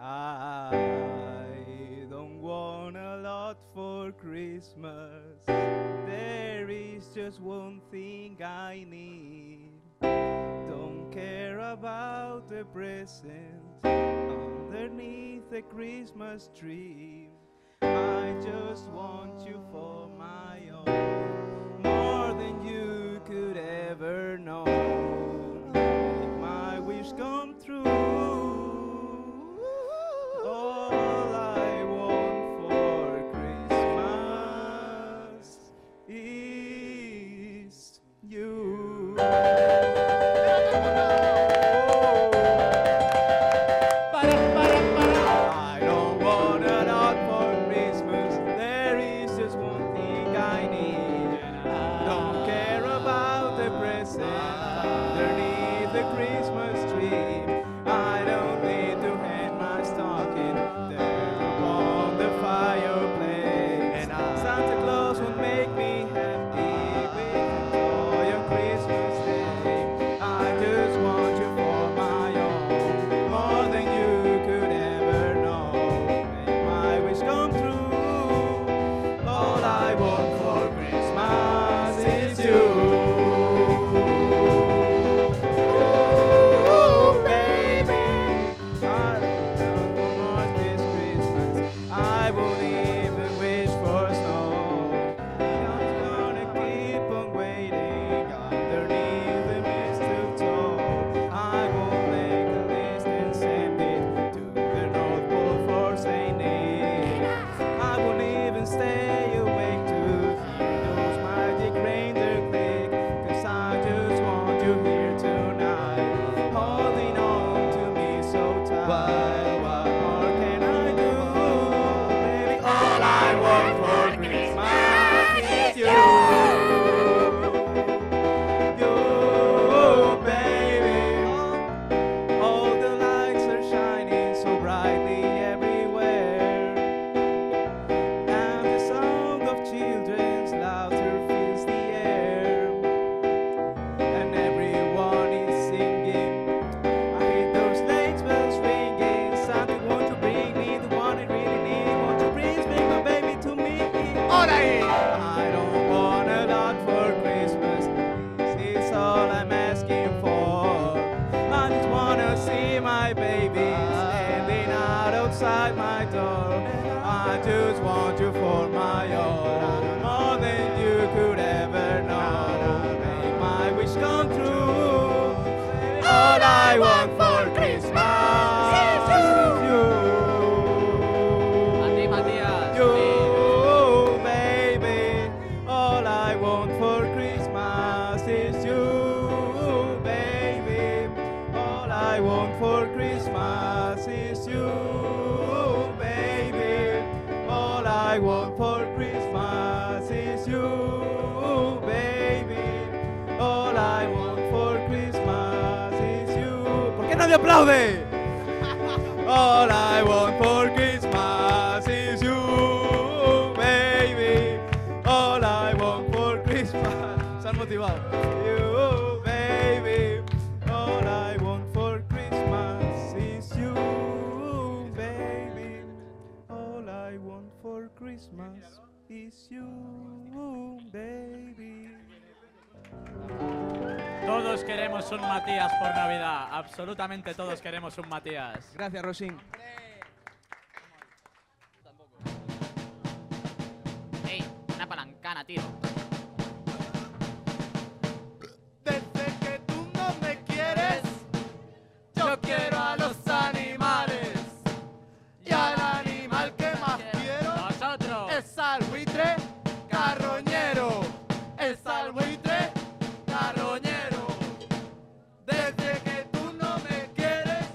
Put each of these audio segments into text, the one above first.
I don't want a lot for Christmas. There is just one thing I need. Don't care about the presents underneath the Christmas tree. I just want you for my own, more than you could ever know. Make my wish come true. All I want for Christmas is you. I don't want a lot for Christmas. There is just one thing I need. Don't care about the presents underneath the Christmas tree. I don't need to hang my stocking there upon the fireplace. Santa Claus will make me happy with joy on Christmas Day. I just want you for my own, more than you could ever know. Make my wish come true. All I want for Christmas is you. Oh, baby, I don't want more this Christmas. I won't even wish for snow. I'm gonna keep on waiting underneath the mistletoe. I will make a list and send it to the North Pole for Saint Nick. I won't even stay awake to hear those magic reindeer click. 'Cause I just want you here tonight, holding on to me so tight. What more can I do? Baby, all I want for Christmas is you. You, baby. All the lights are shining so brightly everywhere, and the sound of children's laughter fills the air, and everyone is singing. I hear those sleigh bells ringing. Santa, won't you bring me the one I really need? Won't you please bring my baby to me? Alright. I don't want a lot for Christmas. This is all I'm asking for. I just wanna see my baby standing out outside my door. I just want you for my own, more than you could ever know. Make my wish come true. All I want for Christmas is you. A ti, Matías. You, baby. All I want for Christmas is you, baby. All I want for Christmas is you, baby. All I want for Christmas is you, baby. All I want for Christmas is you. ¿Por qué nadie aplaude? All I want for Christmas is you, baby. All I want for Christmas. ¿Se han motivado? You, baby. All I want for Christmas is you, baby. All I want for Christmas is you, baby. Todos queremos un Matías por Navidad. Absolutamente todos queremos un Matías. Gracias, Rosín. ¡Ey! Una palancana, tío. Desde que tú no me quieres, yo quiero a los animales. Y al animal que más quiero Nosotros. es al buitre carroñero. Es al buitre carroñero. Desde que tú no me quieres,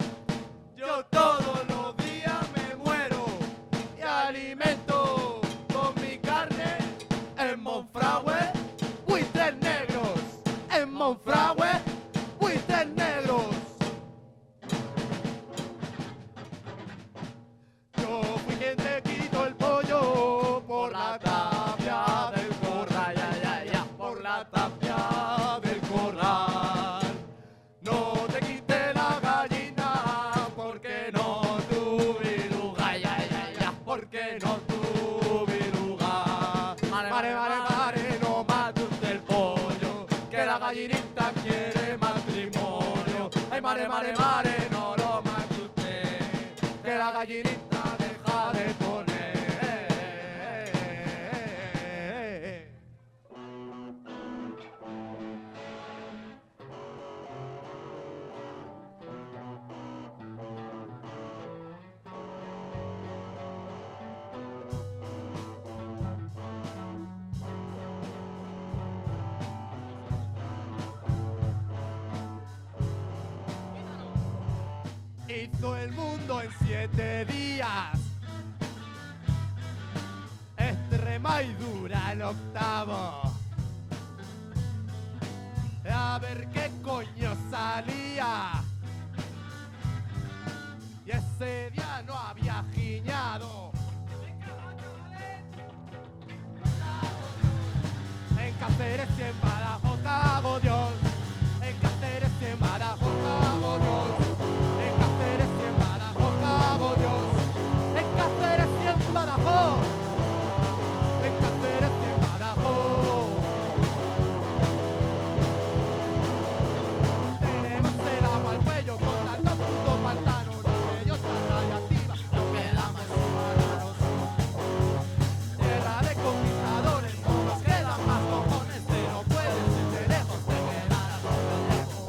yo todos los días me muero. Y alimento con mi carne en Monfragüe buitres negros. En Monfragüe buitres negros. Yo fui quien te quitó el pollo por la tarde. mare, mare, no lo mate usted, que la gallinita deja de poner. Hizo el mundo en 7 días. Extremadura el octavo. A ver qué coño salía. Y ese día no había giñado. En Cáceres y en Badajoz hago Dios. En Cáceres y en Badajoz hago Dios. En Cáceres y en Badajoz hago Dios. En Cáceres y en Badajoz. En Cáceres y en Badajoz. Tenemos el agua al cuello con tanto puto pantano. Ni ellos tan radiactiva, no queda más humanos. Tierra de conquistadores, no nos quedan más cojones. Pero puedes desde lejos te quedarás muy lejos.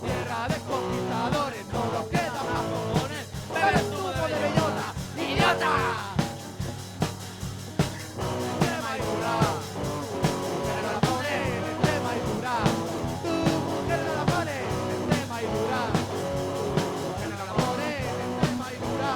Tierra de conquistadores, no nos quedan más cojones. Bebe zumo de bellota, idiota. Extrema y dura, mujer no la pone, extrema y dura. Tu mujer no la pone, extrema y dura. Mujer no la pone, extrema y dura.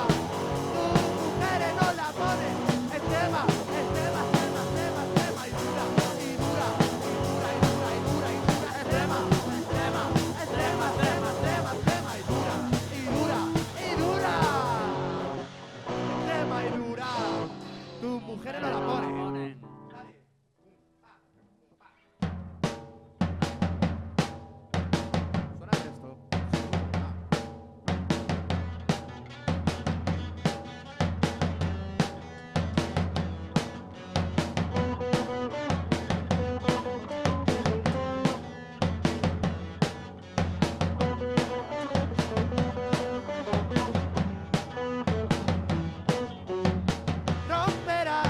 Tu mujer no la pone, extrema, extrema, extrema, extrema, extrema y dura. Y dura, y dura, y dura, y dura, y dura. Extrema, extrema, extrema, extrema, extrema, extrema y dura. Y dura, y dura. Extrema y dura. Tu mujer no la pone. Suena esto. Romperá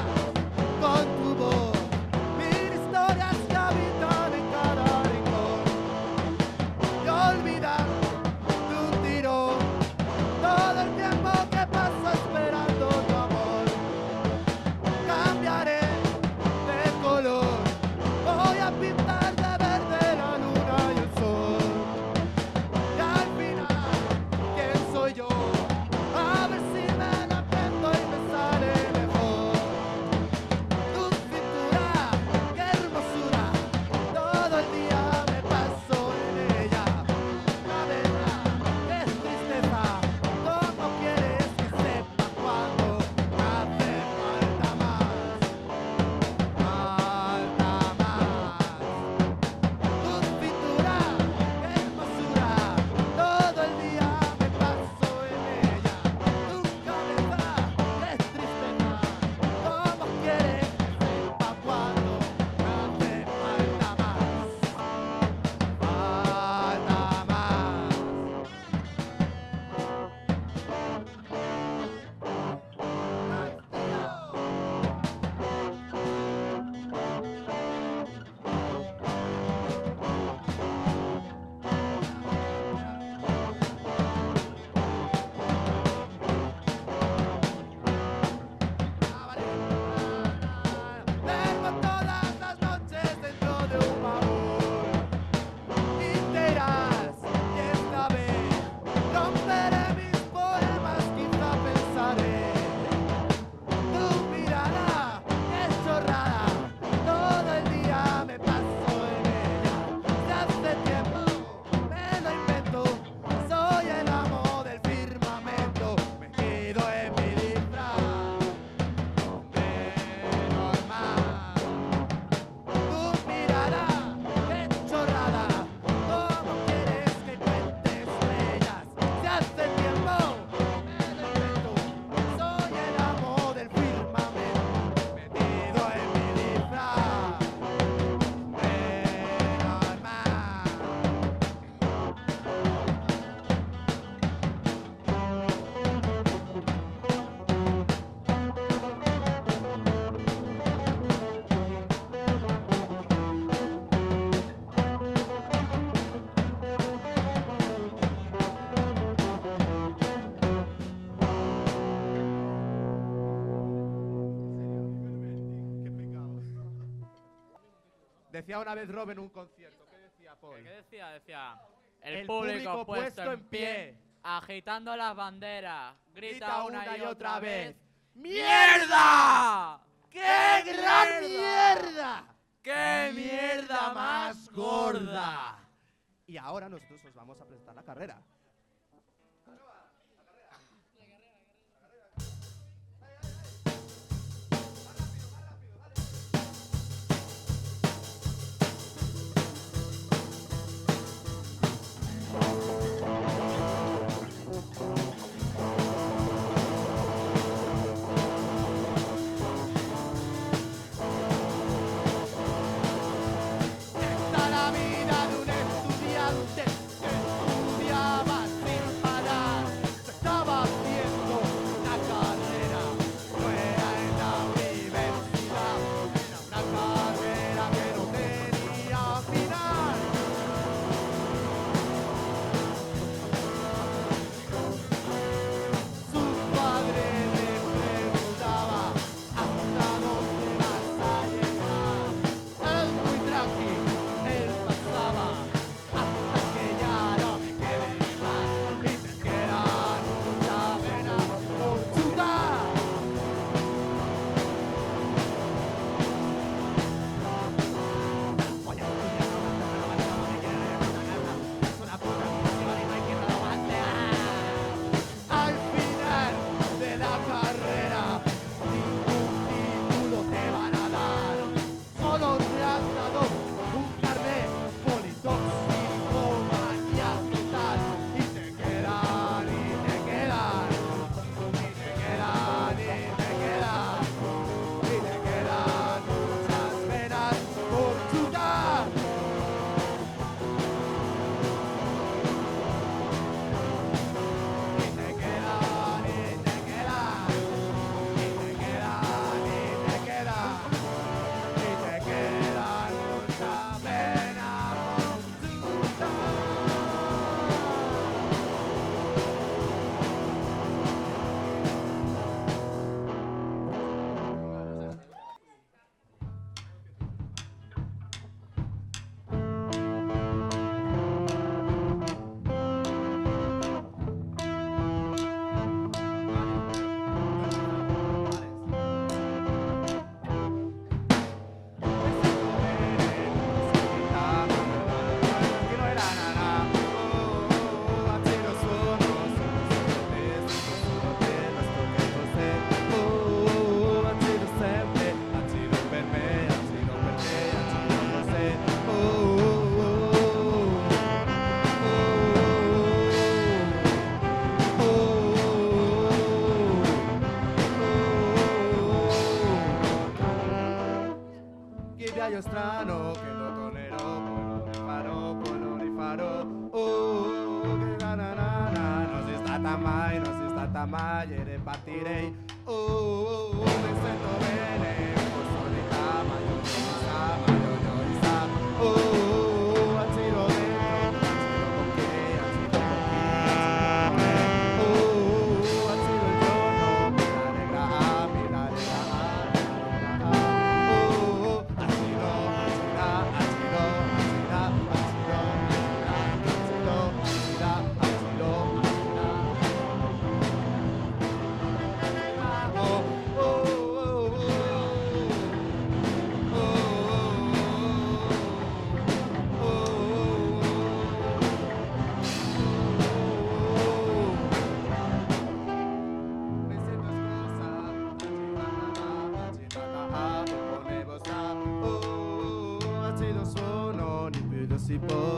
Decía una vez Rob en un concierto. ¿Qué decía Paul? ¿Qué decía? Decía, el, El público, público puesto en pie, agitando las banderas, grita una y otra vez, ¡mierda! ¡Qué gran mierda! ¡Qué mierda más gorda! Y ahora nosotros os vamos a presentar la carrera. Está la vida de un estudiante que estudiaba sin parar. Se estaba haciendo una carrera, no era en la universidad, era una carrera que no tenía final. Su padre le preguntaba: ¿hasta dónde vas a llegar? Él muy tranquilo, él pasaba hasta que ya no me quede más y me quedan muchas venas por chutar. Voy a estudiar no me quiere es una puta misión y no hay quien me lo aguante. Al final de la carrera ningún título te van a dar, solo te han dado un carnet politóxico, manía total, y te quedan, y te quedan, y te quedan, y te quedan, y te quedan muchas venas por chutar. Y te quedan, y te quedan, y te quedan, y te quedan, y te quedan muchas penas por chutar. Che viaggio strano che lo tolerò, poi lo rifarò. Che na na na na, non sei stata mai, non sei stata mai, e ripartirei. Mi sento bene, con solita, ma io non si sa, ma io non si sa. Al giro dentro, al giro con chi, al giro con chi, al giro il giorno, mi rallegra, mi rallegra.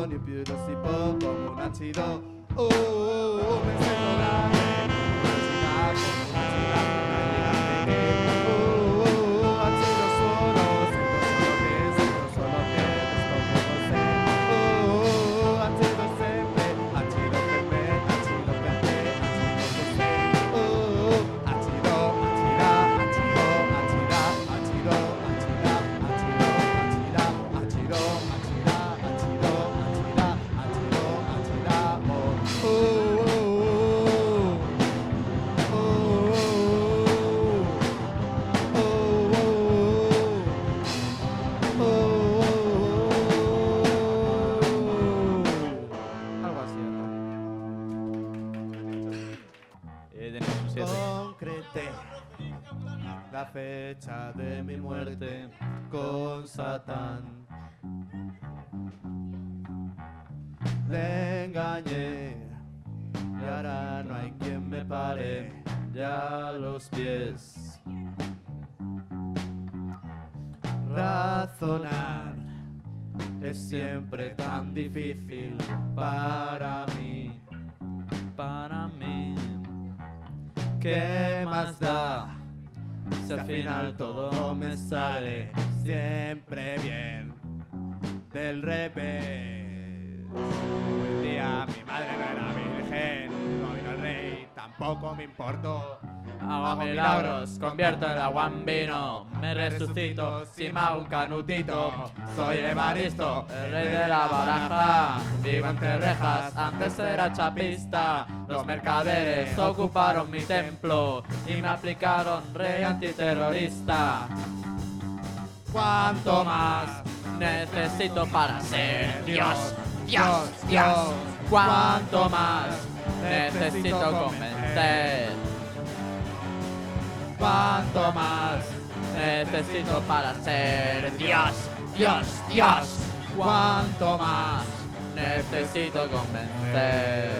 Ni più non si può come un acido. Mi sento grande, una città come una acido sono, sento solo che sto con te. Acido sempre, acido per me, acido per te, acido per te. Acido, acida, acido, acida, acido, acida, acido, acida, acido, acida, acido, acida, acido, acida, fecha de mi muerte con Satán. Le engañé y ahora no hay quien me pare ya a los pies. Razonar es siempre tan difícil para mí. Para mí. ¿Qué más da si al final todo me sale siempre bien del revés? Un día mi madre no era virgen, no vino el rey, tampoco me importó. Hago milagros, convierto el agua en vino, me resucito, si me hago un canutito. Soy Evaristo, el rey de la baraja, vivo entre rejas, antes era chapista. Los mercaderes ocuparon mi templo y me aplicaron rey antiterrorista. ¿Cuánto más necesito para ser Dios? Dios, Dios. ¿Cuánto más necesito convencer? ¿Cuánto más necesito para ser Dios? Dios, Dios. ¿Cuánto más necesito convencer?